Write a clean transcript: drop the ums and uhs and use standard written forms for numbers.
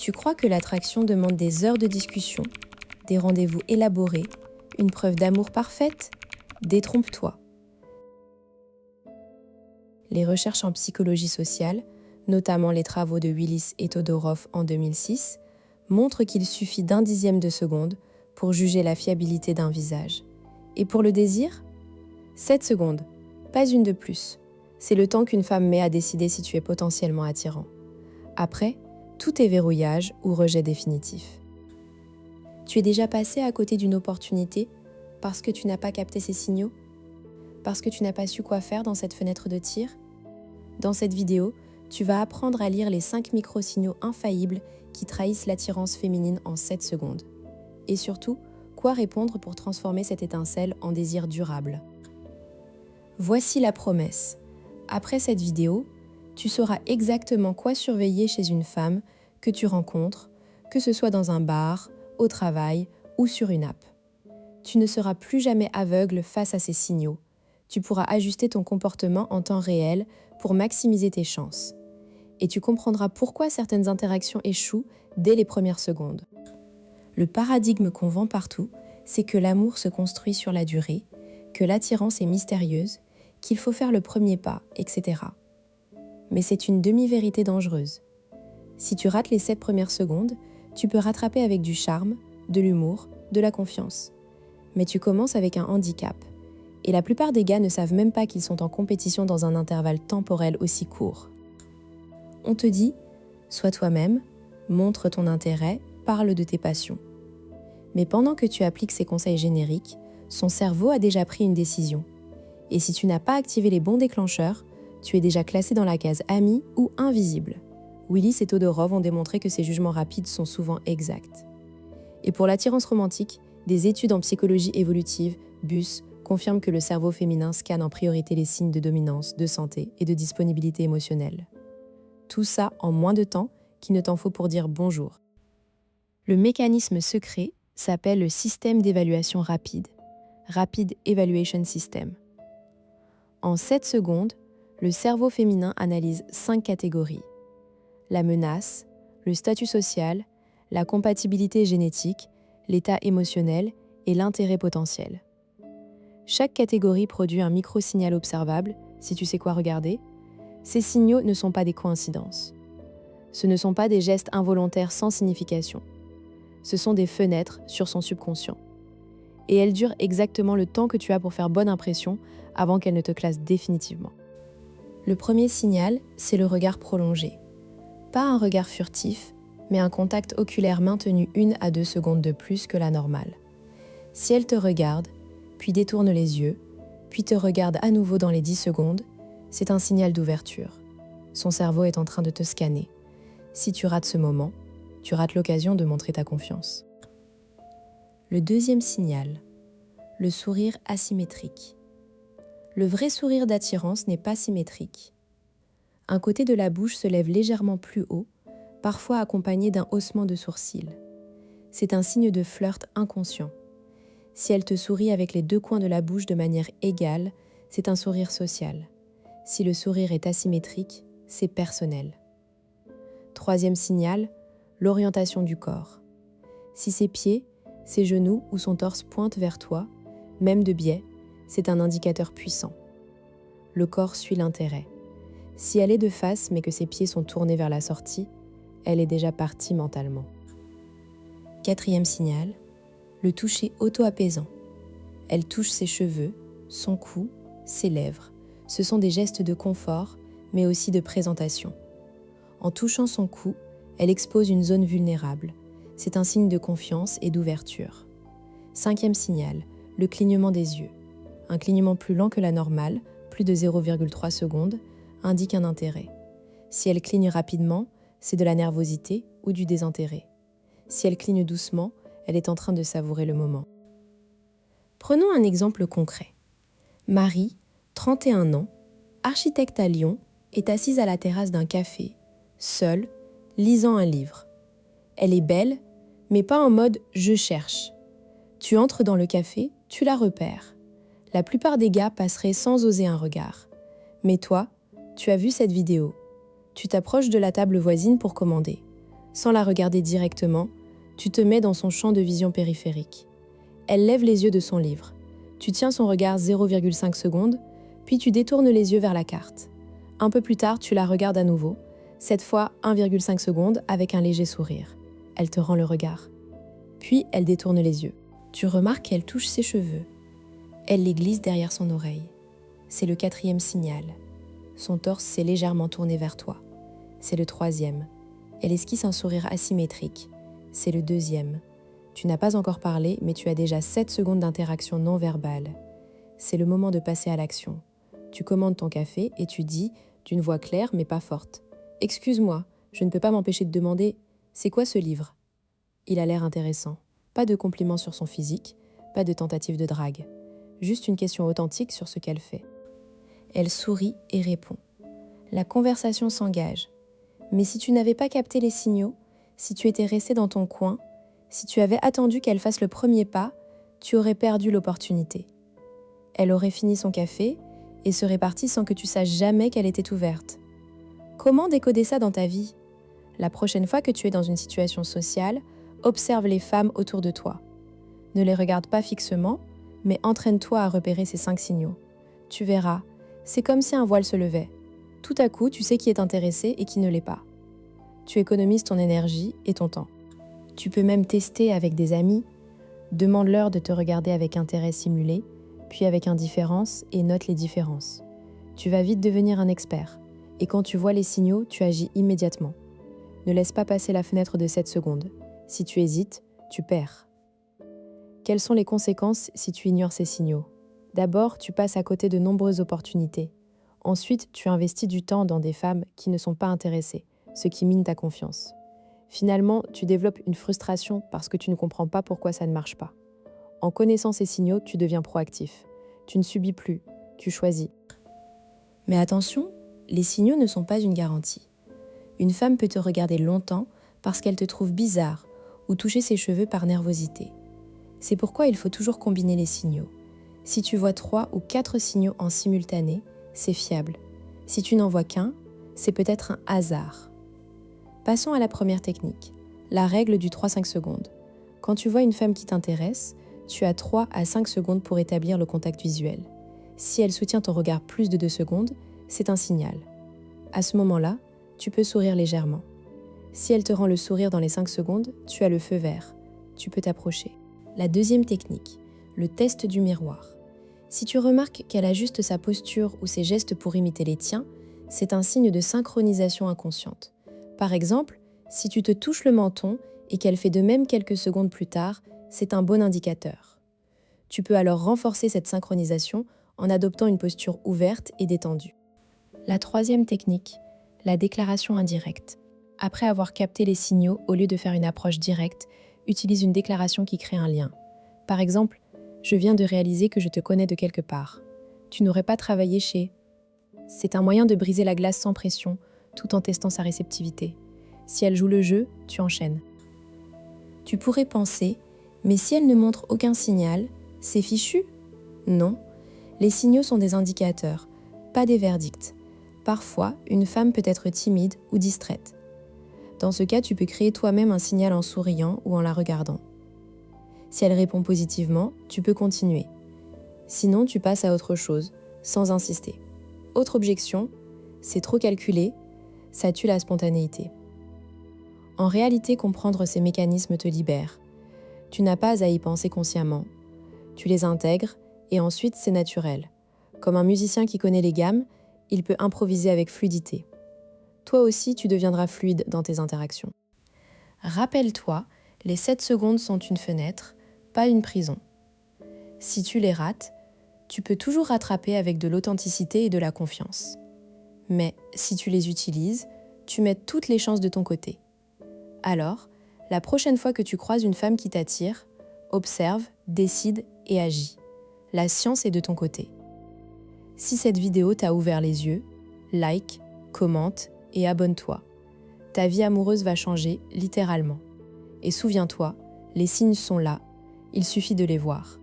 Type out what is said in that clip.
Tu crois que l'attraction demande des heures de discussion, des rendez-vous élaborés, une preuve d'amour parfaite? Détrompe-toi. Les recherches en psychologie sociale, notamment les travaux de Willis et Todorov en 2006, montrent qu'il suffit d'un dixième de seconde pour juger la fiabilité d'un visage. Et pour le désir? 7 secondes, pas une de plus. C'est le temps qu'une femme met à décider si tu es potentiellement attirant. Après, tout est verrouillage ou rejet définitif. Tu es déjà passé à côté d'une opportunité parce que tu n'as pas capté ces signaux? Parce que tu n'as pas su quoi faire dans cette fenêtre de tir? Dans cette vidéo, tu vas apprendre à lire les 5 micro-signaux infaillibles qui trahissent l'attirance féminine en 7 secondes. Et surtout, quoi répondre pour transformer cette étincelle en désir durable. Voici la promesse. Après cette vidéo, tu sauras exactement quoi surveiller chez une femme que tu rencontres, que ce soit dans un bar, au travail ou sur une app. Tu ne seras plus jamais aveugle face à ces signaux. Tu pourras ajuster ton comportement en temps réel pour maximiser tes chances. Et tu comprendras pourquoi certaines interactions échouent dès les premières secondes. Le paradigme qu'on vend partout, c'est que l'amour se construit sur la durée, que l'attirance est mystérieuse, qu'il faut faire le premier pas, etc. Mais c'est une demi-vérité dangereuse. Si tu rates les 7 premières secondes, tu peux rattraper avec du charme, de l'humour, de la confiance. Mais tu commences avec un handicap. Et la plupart des gars ne savent même pas qu'ils sont en compétition dans un intervalle temporel aussi court. On te dit, sois toi-même, montre ton intérêt, parle de tes passions. Mais pendant que tu appliques ces conseils génériques, son cerveau a déjà pris une décision. Et si tu n'as pas activé les bons déclencheurs, tu es déjà classé dans la case ami ou invisible. Willis et Todorov ont démontré que ces jugements rapides sont souvent exacts. Et pour l'attirance romantique, des études en psychologie évolutive, BUS, confirment que le cerveau féminin scanne en priorité les signes de dominance, de santé et de disponibilité émotionnelle. Tout ça en moins de temps qu'il ne t'en faut pour dire bonjour. Le mécanisme secret s'appelle le système d'évaluation rapide, Rapid Evaluation System. En 7 secondes, le cerveau féminin analyse 5 catégories. La menace, le statut social, la compatibilité génétique, l'état émotionnel et l'intérêt potentiel. Chaque catégorie produit un micro-signal observable, si tu sais quoi regarder. Ces signaux ne sont pas des coïncidences. Ce ne sont pas des gestes involontaires sans signification. Ce sont des fenêtres sur son subconscient. Et elles durent exactement le temps que tu as pour faire bonne impression avant qu'elles ne te classent définitivement. Le premier signal, c'est le regard prolongé. Pas un regard furtif, mais un contact oculaire maintenu 1 à 2 secondes de plus que la normale. Si elle te regarde, puis détourne les yeux, puis te regarde à nouveau dans les 10 secondes, c'est un signal d'ouverture. Son cerveau est en train de te scanner. Si tu rates ce moment, tu rates l'occasion de montrer ta confiance. Le deuxième signal, le sourire asymétrique. Le vrai sourire d'attirance n'est pas symétrique. Un côté de la bouche se lève légèrement plus haut, parfois accompagné d'un haussement de sourcils. C'est un signe de flirt inconscient. Si elle te sourit avec les 2 coins de la bouche de manière égale, c'est un sourire social. Si le sourire est asymétrique, c'est personnel. Troisième signal, l'orientation du corps. Si ses pieds, ses genoux ou son torse pointent vers toi, même de biais, c'est un indicateur puissant. Le corps suit l'intérêt. Si elle est de face mais que ses pieds sont tournés vers la sortie, elle est déjà partie mentalement. Quatrième signal, le toucher auto-apaisant. Elle touche ses cheveux, son cou, ses lèvres. Ce sont des gestes de confort, mais aussi de présentation. En touchant son cou, elle expose une zone vulnérable. C'est un signe de confiance et d'ouverture. Cinquième signal, le clignement des yeux. Un clignement plus lent que la normale, plus de 0,3 secondes, indique un intérêt. Si elle cligne rapidement, c'est de la nervosité ou du désintérêt. Si elle cligne doucement, elle est en train de savourer le moment. Prenons un exemple concret. Marie, 31 ans, architecte à Lyon, est assise à la terrasse d'un café, seule, lisant un livre. Elle est belle, mais pas en mode « je cherche ». Tu entres dans le café, tu la repères. La plupart des gars passeraient sans oser un regard. Mais toi, tu as vu cette vidéo. Tu t'approches de la table voisine pour commander. Sans la regarder directement, tu te mets dans son champ de vision périphérique. Elle lève les yeux de son livre. Tu tiens son regard 0,5 secondes, puis tu détournes les yeux vers la carte. Un peu plus tard, tu la regardes à nouveau, cette fois 1,5 secondes avec un léger sourire. Elle te rend le regard. Puis elle détourne les yeux. Tu remarques qu'elle touche ses cheveux. Elle les glisse derrière son oreille. C'est le 4e signal. Son torse s'est légèrement tourné vers toi. C'est le 3e. Elle esquisse un sourire asymétrique. C'est le 2e. Tu n'as pas encore parlé, mais tu as déjà 7 secondes d'interaction non verbale. C'est le moment de passer à l'action. Tu commandes ton café et tu dis, d'une voix claire mais pas forte, « Excuse-moi, je ne peux pas m'empêcher de demander, c'est quoi ce livre ?» Il a l'air intéressant. Pas de compliments sur son physique, pas de tentative de drague. Juste une question authentique sur ce qu'elle fait. Elle sourit et répond. La conversation s'engage. Mais si tu n'avais pas capté les signaux, si tu étais resté dans ton coin, si tu avais attendu qu'elle fasse le premier pas, tu aurais perdu l'opportunité. Elle aurait fini son café et serait partie sans que tu saches jamais qu'elle était ouverte. Comment décoder ça dans ta vie ? La prochaine fois que tu es dans une situation sociale, observe les femmes autour de toi. Ne les regarde pas fixement, mais entraîne-toi à repérer ces 5 signaux. Tu verras, c'est comme si un voile se levait. Tout à coup, tu sais qui est intéressé et qui ne l'est pas. Tu économises ton énergie et ton temps. Tu peux même tester avec des amis. Demande-leur de te regarder avec intérêt simulé, puis avec indifférence et note les différences. Tu vas vite devenir un expert. Et quand tu vois les signaux, tu agis immédiatement. Ne laisse pas passer la fenêtre de 7 secondes. Si tu hésites, tu perds. Quelles sont les conséquences si tu ignores ces signaux ? D'abord, tu passes à côté de nombreuses opportunités. Ensuite, tu investis du temps dans des femmes qui ne sont pas intéressées, ce qui mine ta confiance. Finalement, tu développes une frustration parce que tu ne comprends pas pourquoi ça ne marche pas. En connaissant ces signaux, tu deviens proactif. Tu ne subis plus, tu choisis. Mais attention, les signaux ne sont pas une garantie. Une femme peut te regarder longtemps parce qu'elle te trouve bizarre ou toucher ses cheveux par nervosité. C'est pourquoi il faut toujours combiner les signaux. Si tu vois 3 ou 4 signaux en simultané, c'est fiable. Si tu n'en vois qu'un, c'est peut-être un hasard. Passons à la première technique, la règle du 3-5 secondes. Quand tu vois une femme qui t'intéresse, tu as 3 à 5 secondes pour établir le contact visuel. Si elle soutient ton regard plus de 2 secondes, c'est un signal. À ce moment-là, tu peux sourire légèrement. Si elle te rend le sourire dans les 5 secondes, tu as le feu vert. Tu peux t'approcher. La deuxième technique, le test du miroir. Si tu remarques qu'elle ajuste sa posture ou ses gestes pour imiter les tiens, c'est un signe de synchronisation inconsciente. Par exemple, si tu te touches le menton et qu'elle fait de même quelques secondes plus tard, c'est un bon indicateur. Tu peux alors renforcer cette synchronisation en adoptant une posture ouverte et détendue. La troisième technique, la déclaration indirecte. Après avoir capté les signaux, au lieu de faire une approche directe, utilise une déclaration qui crée un lien. Par exemple, je viens de réaliser que je te connais de quelque part. Tu n'aurais pas travaillé chez... C'est un moyen de briser la glace sans pression, tout en testant sa réceptivité. Si elle joue le jeu, tu enchaînes. Tu pourrais penser, mais si elle ne montre aucun signal, c'est fichu ? Non, les signaux sont des indicateurs, pas des verdicts. Parfois, une femme peut être timide ou distraite. Dans ce cas, tu peux créer toi-même un signal en souriant ou en la regardant. Si elle répond positivement, tu peux continuer. Sinon, tu passes à autre chose, sans insister. Autre objection, c'est trop calculé, ça tue la spontanéité. En réalité, comprendre ces mécanismes te libère. Tu n'as pas à y penser consciemment. Tu les intègres et ensuite c'est naturel. Comme un musicien qui connaît les gammes, il peut improviser avec fluidité. Toi aussi, tu deviendras fluide dans tes interactions. Rappelle-toi, les 7 secondes sont une fenêtre, pas une prison. Si tu les rates, tu peux toujours rattraper avec de l'authenticité et de la confiance. Mais si tu les utilises, tu mets toutes les chances de ton côté. Alors, la prochaine fois que tu croises une femme qui t'attire, observe, décide et agis. La science est de ton côté. Si cette vidéo t'a ouvert les yeux, like, commente et abonne-toi. Ta vie amoureuse va changer littéralement. Et souviens-toi, les signes sont là, il suffit de les voir.